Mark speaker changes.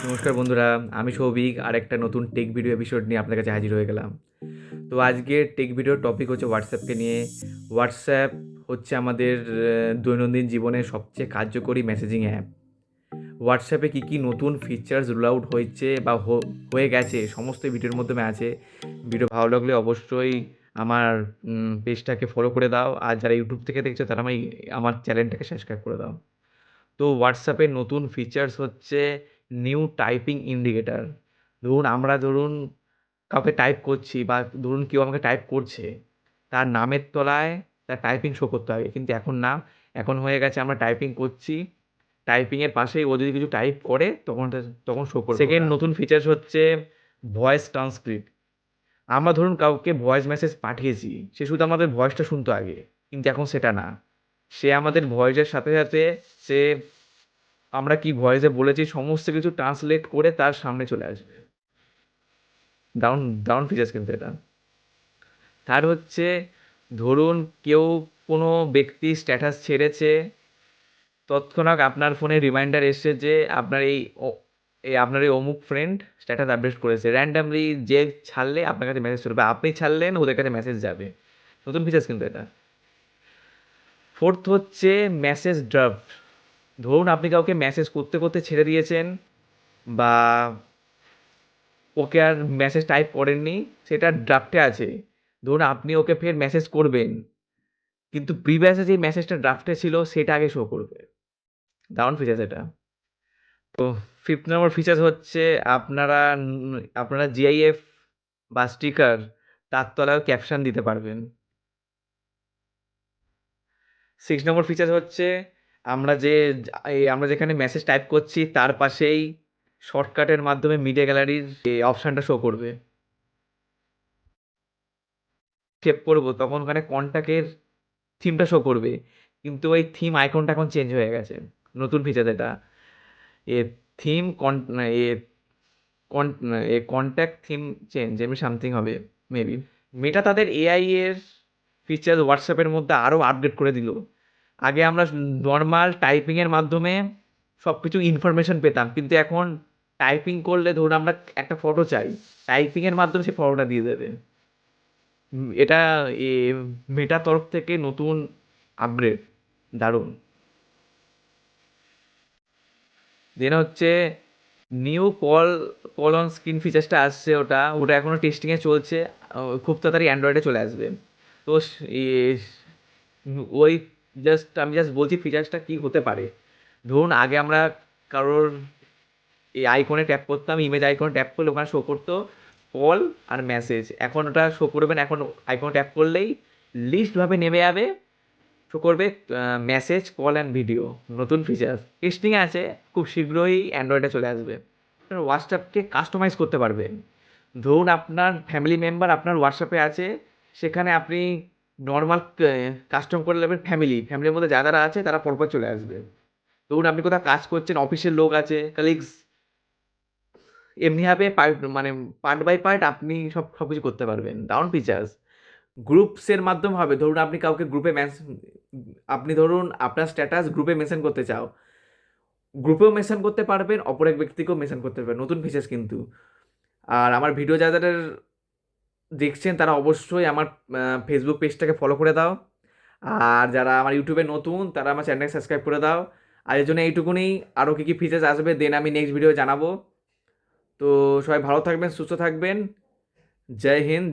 Speaker 1: নমস্কার বন্ধুরা, আমি সৌভিক আর একটা নতুন টেক ভিডিও এপিসোড নিয়ে আপনার কাছে হাজির হয়ে গেলাম। তো আজকের টেক ভিডিওর টপিক হচ্ছে হোয়াটসঅ্যাপকে নিয়ে। হোয়াটসঅ্যাপ হচ্ছে আমাদের দৈনন্দিন জীবনের সবচেয়ে কার্যকরী মেসেজিং অ্যাপ। হোয়াটসঅ্যাপে কী কী নতুন ফিচার্স রোল আউট হয়েছে বা হয়ে গেছে সমস্ত ভিডিওর মাধ্যমে আছে। ভিডিও ভালো লাগলে অবশ্যই আমার পেজটাকে ফলো করে দাও, আর যারা ইউটিউব থেকে দেখছো তারা আমার চ্যানেলটাকে সাবস্ক্রাইব করে দাও। তো হোয়াটসঅ্যাপের নতুন ফিচার্স হচ্ছে নিউ টাইপিং ইন্ডিকেটর। ধরুন কাউকে টাইপ করছি বা ধরুন কেউ আমাকে টাইপ করছে, তার নামের তলায় তার টাইপিং শো করতে হবে, কিন্তু এখন না, এখন হয়ে গেছে আমরা টাইপিং করছি, টাইপিংয়ের পাশেই ও যদি কিছু টাইপ করে তখন শো করবে। সেকেন্ড নতুন ফিচার্স হচ্ছে ভয়েস ট্রান্সক্রিপ্ট। আমরা ধরুন কাউকে ভয়েস মেসেজ পাঠিয়েছি, সে শুধু আমাদের ভয়েসটা শুনতো আগে, কিন্তু এখন সেটা না, সে আমাদের ভয়েসের সাথে সাথে সে আমরা কি ভয়েসে বলেছি সমস্ত কিছু ট্রান্সলেট করে তার সামনে চলে আসবে। দারুণ দারুণ ফিচার্স কিন্তু এটা। তার হচ্ছে ধরুন কেউ কোনো ব্যক্তি স্ট্যাটাস ছেড়েছে, তৎক্ষণাৎ আপনার ফোনে রিমাইন্ডার এসছে যে আপনার এই অমুক ফ্রেন্ড স্ট্যাটাস আপডেট করেছে। র্যান্ডামলি যে ছাড়লে আপনার কাছে মেসেজ চলবে, আপনি ছাড়লেন ওদের কাছে মেসেজ যাবে। নতুন ফিচার্স কিন্তু এটা। ফোর্থ হচ্ছে মেসেজ ড্রাফট। ধরুন আপনি কাউকে মেসেজ করতে করতে ছেড়ে দিয়েছেন, বা ওকে আর মেসেজ টাইপ করেননি, সেটা ড্রাফটে আছে। ধরুন আপনি ওকে ফের মেসেজ করবেন, কিন্তু প্রিভিয়াসে যে মেসেজটা ড্রাফটে ছিল সেটা আগে শো করবে। দারুণ ফিচার্স এটা। তো ফিফথ নম্বর ফিচার্স হচ্ছে আপনারা জিআইএফ বা স্টিকার তার তলায় ক্যাপশন দিতে পারবেন। সিক্স নম্বর ফিচার্স হচ্ছে আমরা যেখানে মেসেজ টাইপ করছি তার পাশেই শর্টকাটের মাধ্যমে মিডিয়া গ্যালারির অপশানটা শো করবে। সেভ করবো তখন ওখানে কন্টাক্টের থিমটা শো করবে, কিন্তু ওই থিম আইকনটা এখন চেঞ্জ হয়ে গেছে। নতুন ফিচার এটা। এ থিম কন্ট্যাক্ট থিম চেঞ্জ এমনি সামথিং হবে মেবি। মেটা তাদের এআই এর ফিচার হোয়াটসঅ্যাপের মধ্যে আরও আপডেট করে দিল। আগে আমরা নর্মাল টাইপিংয়ের মাধ্যমে সব কিছু ইনফরমেশন পেতাম, কিন্তু এখন টাইপিং করলে ধরুন আমরা একটা ফটো চাই, টাইপিংয়ের মাধ্যমে সে ফটোটা দিয়ে দেবে। এটা মেটার তরফ থেকে নতুন আপগ্রেড, দারুণ। দেন হচ্ছে নিউ কল অন স্ক্রিন ফিচার্সটা আসছে, ওটা এখনও টেস্টিংয়ে চলছে। খুব তাড়াতাড়ি অ্যান্ড্রয়েডে চলে আসবে। তো ওই আমি জাস্ট বলছি ফিচার্সটা কী হতে পারে। ধরুন আগে আমরা কারোর এই আইকনে ট্যাপ করতাম, ইমেজ আইকনে ট্যাপ করলে ওখানে শো করতো কল আর মেসেজ, এখন ওটা শো করবে না। এখন আইকনে ট্যাপ করলেই লিস্টভাবে নেমে যাবে, শো করবে মেসেজ, কল অ্যান্ড ভিডিও। নতুন ফিচার্স টেস্টিংয়ে আছে, খুব শীঘ্রই অ্যান্ড্রয়েডে চলে আসবে। আপনার হোয়াটসঅ্যাপকে কাস্টমাইজ করতে পারবেন। ধরুন আপনার ফ্যামিলি মেম্বার আপনার হোয়াটসঅ্যাপে আছে, সেখানে আপনি নর্মাল কাস্টম করে নেবেন, ফ্যামিলির মধ্যে যারা আছে তারা পরপর চলে আসবে। ধরুন আপনি কোথাও কাজ করছেন, অফিসের লোক আছে, কালিগস, এমনিভাবে মানে পার্ট বাই পার্ট আপনি সব কিছু করতে পারবেন। দারুণ ফিচার্স। গ্রুপসের মাধ্যমে হবে, ধরুন আপনি কাউকে আপনি ধরুন আপনার স্ট্যাটাস গ্রুপে মেনশন করতে চাও, গ্রুপেও মেনশন করতে পারবেন, অপর এক ব্যক্তিকেও মেনশন করতে পারবেন। নতুন ফিচার্স কিন্তু। আর আমার ভিডিও যাদের দেখছেন তারা অবশ্যই আমার ফেসবুক পেজটাকে ফলো করে দাও, আর যারা আমার ইউটিউবে নতুন তারা আমার চ্যানেলকে সাবস্ক্রাইব করে দাও। আর এর জন্য এইটুকুনি, আরও কী কী ফিচার্স আসবে দেন আমি নেক্সট ভিডিও জানাবো। তো সবাই ভালো থাকবেন, সুস্থ থাকবেন। জয় হিন্দ।